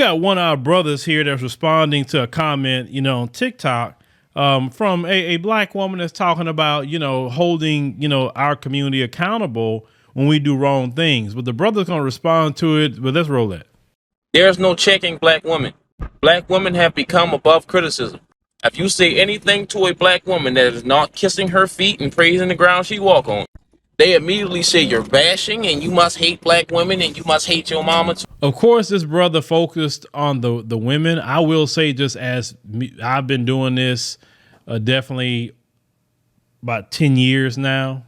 got one of our brothers here that's responding to a comment, on TikTok from a black woman that's talking about, holding, our community accountable when we do wrong things. But the brother's going to respond to it. But let's roll that. There's no checking black women. Black women have become above criticism. If you say anything to a black woman that is not kissing her feet and praising the ground she walk on, they immediately say you're bashing and you must hate black women and you must hate your mama too. Of course, this brother focused on the women. I will say, just as I've been doing this definitely about 10 years now,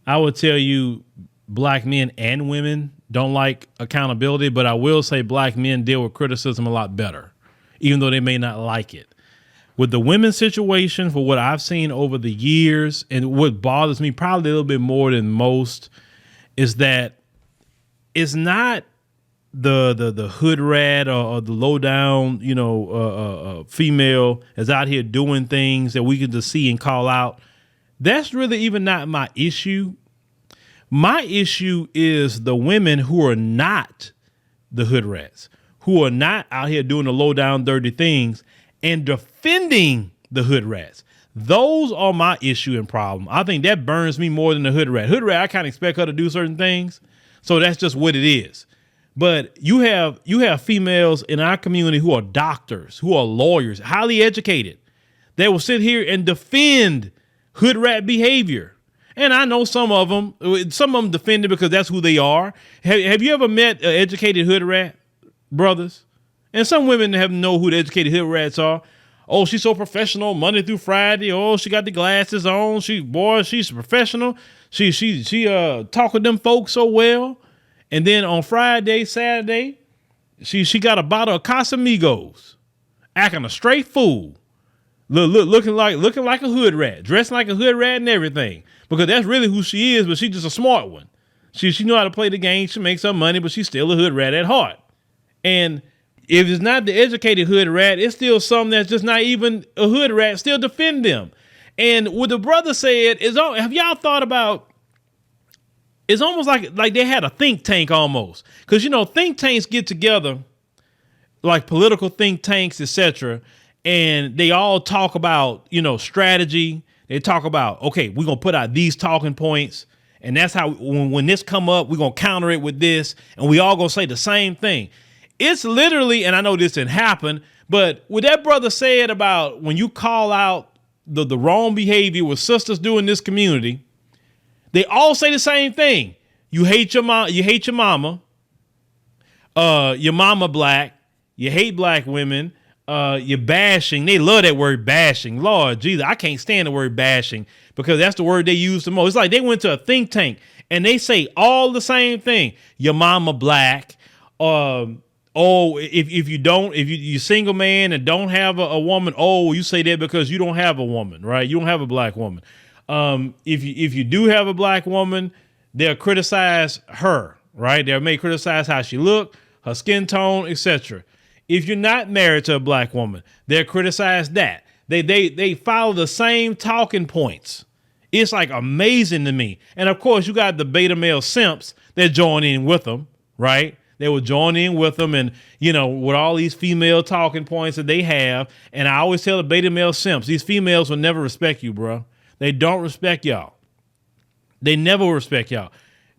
I would tell you black men and women don't like accountability, but I will say black men deal with criticism a lot better, even though they may not like it. With the women's situation, for what I've seen over the years, and what bothers me probably a little bit more than most, is that it's not the hood rat or the low down, female is out here doing things that we can just see and call out. That's really even not my issue. My issue is the women who are not the hood rats, who are not out here doing the low down dirty things and defending the hood rats. Those are my issue and problem. I think that burns me more than the hood rat. Hood rat, I kind of expect her to do certain things. So that's just what it is. But you have females in our community who are doctors, who are lawyers, highly educated. They will sit here and defend hood rat behavior. And I know some of them defend it because that's who they are. Have you ever met an educated hood rat, brothers? And some women know who the educated hood rats are. Oh, she's so professional Monday through Friday. Oh, she got the glasses on. She's professional. She talk with them folks so well. And then on Friday, Saturday, she got a bottle of Casamigos, acting a straight fool, looking like a hood rat, dressing like a hood rat and everything. Because that's really who she is, but she's just a smart one. She know how to play the game. She makes some money, but she's still a hood rat at heart. And if it's not the educated hood rat, it's still something that's just not even a hood rat. Still defend them. And what the brother said is, have y'all thought about? It's almost like they had a think tank almost, because think tanks get together, like political think tanks, etc., and they all talk about strategy. They talk about, okay, we're gonna put out these talking points, and that's how when this come up, we're gonna counter it with this, and we all gonna say the same thing. It's literally, and I know this didn't happen, but what that brother said about when you call out the wrong behavior with sisters do in this community, they all say the same thing. You hate your mom. You hate your mama. Your mama black. You hate black women. You're bashing. They love that word bashing. Lord Jesus, I can't stand the word bashing because that's the word they use the most. It's like they went to a think tank and they say all the same thing. Your mama black. If you're single man and don't have a woman, you say that because you don't have a woman, right? You don't have a black woman. If you do have a black woman, they'll criticize her, right? They may criticize how she look, her skin tone, etc. If you're not married to a black woman, they'll criticize that. They follow the same talking points. It's like amazing to me. And of course, you got the beta male simps that join in with them, right? They will join in with them and, with all these female talking points that they have. And I always tell the beta male simps, these females will never respect you, bro. They don't respect y'all. They never respect y'all.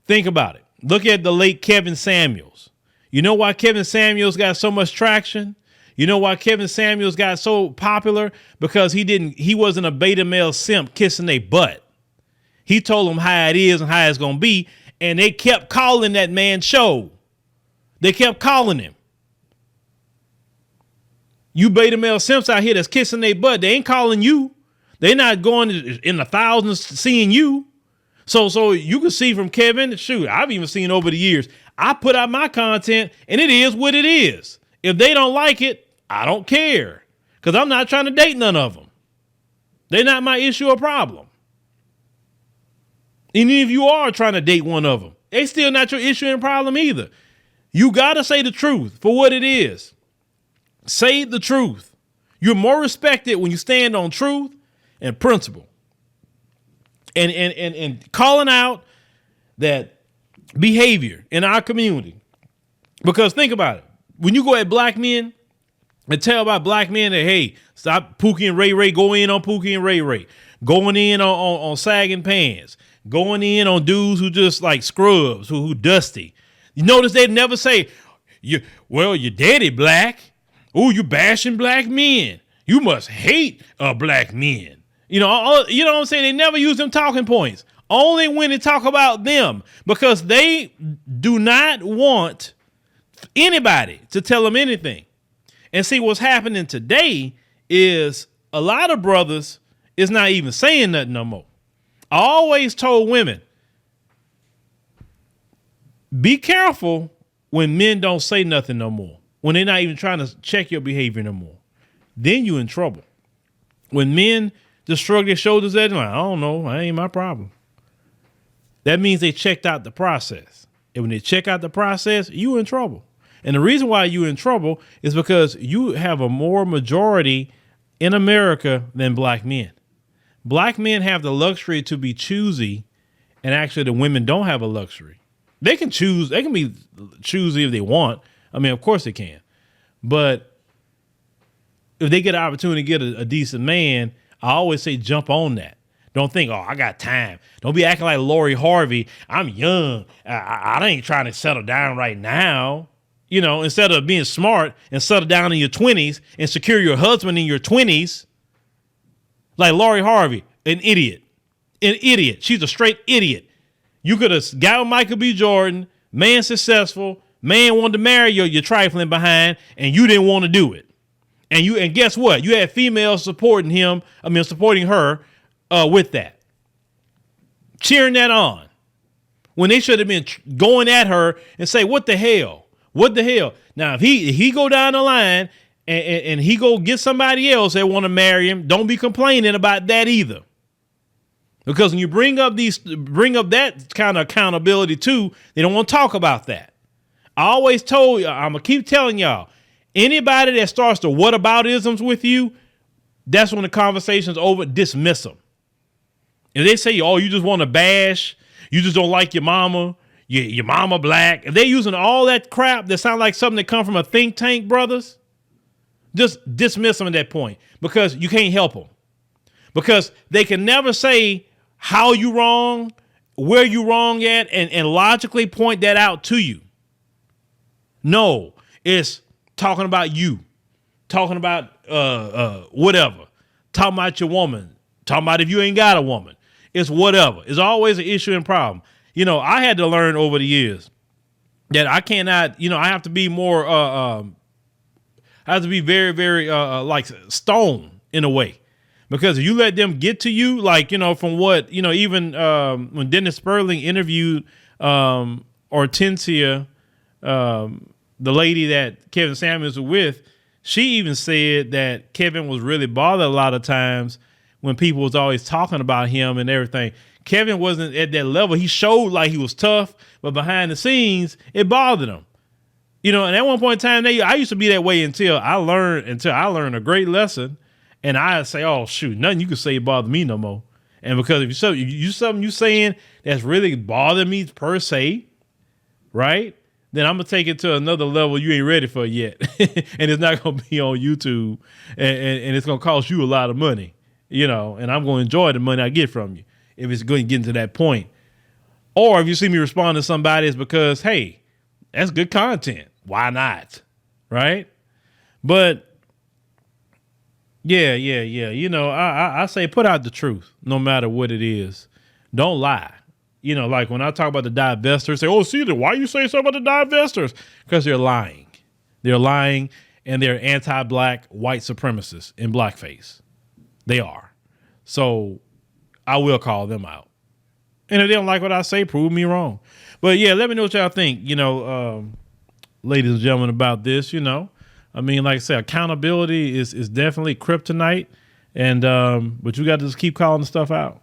Think about it. Look at the late Kevin Samuels. You know why Kevin Samuels got so much traction? You know why Kevin Samuels got so popular? Because he wasn't a beta male simp kissing their butt. He told them how it is and how it's going to be. And they kept calling that man show. They kept calling him. You beta male simps out here that's kissing their butt. They ain't calling you. They're not going in the thousands seeing you. So you can see from Kevin, shoot, I've even seen over the years, I put out my content and it is what it is. If they don't like it, I don't care because I'm not trying to date none of them. They're not my issue or problem. And if you are trying to date one of them, they still not your issue and problem either. You got to say the truth for what it is. Say the truth. You're more respected when you stand on truth and principle. And calling out that behavior in our community. Because think about it. when you go at black men and tell about black men that, hey, stop Pookie and Ray Ray, go in on Pookie and Ray Ray, going in on sagging pants, going in on dudes who just like scrubs, who dusty. You notice they never say, your daddy black. Oh, you bashing black men. You must hate black men. You know what I'm saying? They never use them talking points. Only when they talk about them, because they do not want anybody to tell them anything. And see, what's happening today is a lot of brothers is not even saying nothing no more. I always told women, be careful when men don't say nothing no more, when they're not even trying to check your behavior no more. Then you in trouble. When men just shrug their shoulders at them, like, I don't know, that ain't my problem. That means they checked out the process. And when they check out the process, you in trouble. And the reason why you in trouble is because you have a more majority in America than black men. Black men have the luxury to be choosy, and actually the women don't have a luxury. They can choose. They can be choosy if they want. I mean, of course they can. But if they get an opportunity to get a decent man, I always say jump on that. Don't think, oh, I got time. Don't be acting like Lori Harvey. I'm young. I ain't trying to settle down right now. You know, instead of being smart and settle down in your 20s and secure your husband in your 20s. Like Lori Harvey, an idiot. An idiot. She's a straight idiot. You could have got with Michael B. Jordan, man successful, man wanted to marry your trifling behind, and you didn't want to do it. And guess what? You had females supporting her with that. Cheering that on. When they should have been going at her and say, what the hell? What the hell? Now, if he go down the line and he go get somebody else that want to marry him, don't be complaining about that either. Because when you bring up that kind of accountability too, they don't want to talk about that. I always told you, I'm going to keep telling y'all, anybody that starts to whataboutisms with you, that's when the conversation's over, dismiss them. If they say, oh, you just want to bash, you just don't like your mama, your mama black. If they're using all that crap that sounds like something that come from a think tank, brothers, just dismiss them at that point, because you can't help them. Because they can never say how you wrong, where you wrong at, and logically point that out to you. No, it's talking about you, talking about whatever, talking about your woman, talking about if you ain't got a woman. It's whatever. It's always an issue and problem. You know, I had to learn over the years that I cannot, I have to be more, I have to be very, very like stone in a way. Because if you let them get to you, like, from what, even when Dennis Sperling interviewed Hortensia, the lady that Kevin Samuels was with, she even said that Kevin was really bothered a lot of times when people was always talking about him and everything. Kevin wasn't at that level. He showed like he was tough, but behind the scenes, it bothered him. And at one point in time, I used to be that way until I learned a great lesson. And I say, oh, shoot, nothing you can say bothers me no more. And because if something you saying that's really bothering me per se, right, then I'm going to take it to another level you ain't ready for yet. And it's not going to be on YouTube. And it's going to cost you a lot of money, and I'm going to enjoy the money I get from you if it's going to get to that point. Or if you see me respond to somebody, it's because, hey, that's good content. Why not? Right? But yeah. I say put out the truth no matter what it is. Don't lie. Like when I talk about the divestors, say, oh, see, why you say something about the divestors? Because they're lying. They're lying, and they're anti-black white supremacists in blackface. They are. So I will call them out. And if they don't like what I say, prove me wrong. But yeah, let me know what y'all think, ladies and gentlemen, about this, I mean, like I said, accountability is definitely kryptonite. And but you got to just keep calling the stuff out.